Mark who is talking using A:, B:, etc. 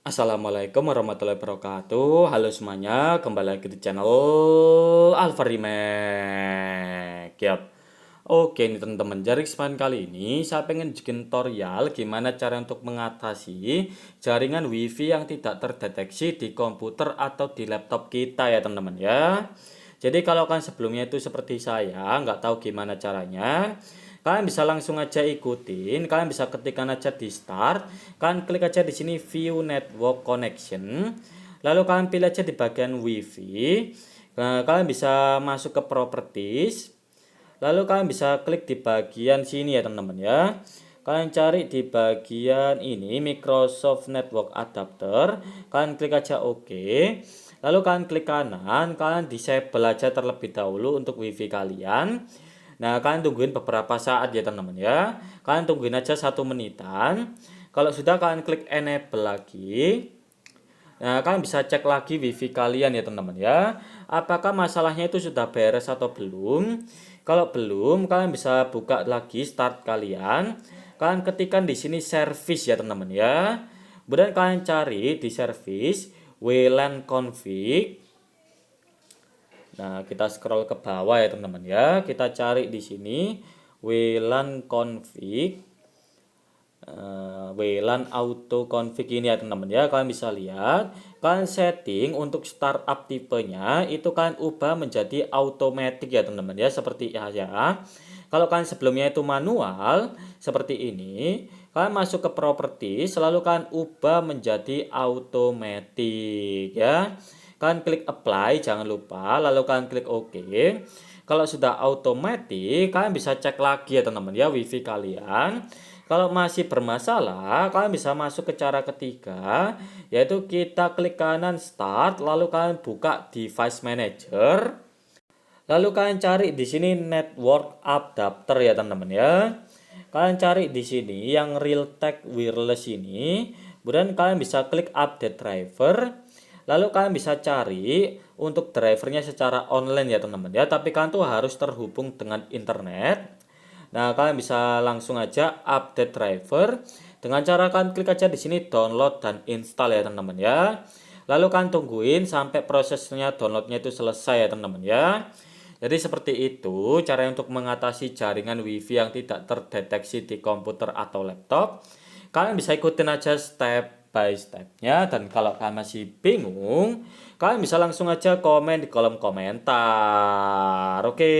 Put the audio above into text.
A: Assalamualaikum warahmatullahi wabarakatuh. Halo semuanya, kembali lagi di channel Alfa Remake. Yap. Oke nih teman-teman, jadi kesempatan kali ini saya pengen bikin tutorial gimana cara untuk mengatasi jaringan WiFi yang tidak terdeteksi di komputer atau di laptop kita ya teman-teman ya. Jadi kalau kan sebelumnya itu seperti saya nggak tahu gimana caranya, kalian bisa langsung aja ikutin, kalian bisa ketikkan aja di start, kalian klik aja di sini view network connection, lalu kalian pilih aja di bagian WiFi. Nah, kalian bisa masuk ke properties, lalu kalian bisa klik di bagian sini ya teman-teman ya. Kalian cari di bagian ini Microsoft Network Adapter, kalian klik aja OK. Lalu kalian klik kanan, kalian disable aja terlebih dahulu untuk WiFi kalian. Nah, kalian tungguin beberapa saat ya teman-teman ya. Kalian tungguin aja 1 menitan. Kalau sudah kalian klik enable lagi. Nah, kalian bisa cek lagi WiFi kalian ya teman-teman ya. Apakah masalahnya itu sudah beres atau belum? Kalau belum, kalian bisa buka lagi start kalian. Kalian ketikkan di sini service ya teman-teman ya. Kemudian kalian cari di service WLAN config. Nah, kita scroll ke bawah ya teman-teman ya. Kita cari di sini WLAN config, WLAN auto config ini ya teman-teman ya. Kalian bisa lihat, kalian setting untuk startup tipenya itu kalian ubah menjadi automatic ya teman-teman ya, seperti ya. Kalau kalian sebelumnya itu manual seperti ini, kalian masuk ke properti, selalu kalian ubah menjadi automatic ya. Kalian klik apply, jangan lupa, lalu kalian klik OK. Kalau sudah automatic, kalian bisa cek lagi ya teman-teman ya WiFi kalian. Kalau masih bermasalah, kalian bisa masuk ke cara ketiga, yaitu kita klik kanan start, lalu kalian buka device manager. Lalu kalian cari di sini network adapter ya teman-teman ya. Kalian cari di sini yang Realtek wireless ini. Kemudian kalian bisa klik update driver. Lalu kalian bisa cari untuk drivernya secara online ya teman-teman ya. Tapi kalian tuh harus terhubung dengan internet. Nah, kalian bisa langsung aja update driver dengan cara kalian klik aja di sini download dan install ya teman-teman ya. Lalu kalian tungguin sampai prosesnya downloadnya itu selesai ya teman-teman ya. Jadi seperti itu cara untuk mengatasi jaringan WiFi yang tidak terdeteksi di komputer atau laptop. Kalian bisa ikutin aja step by stepnya, dan kalau kalian masih bingung, kalian bisa langsung aja komen di kolom komentar. Oke.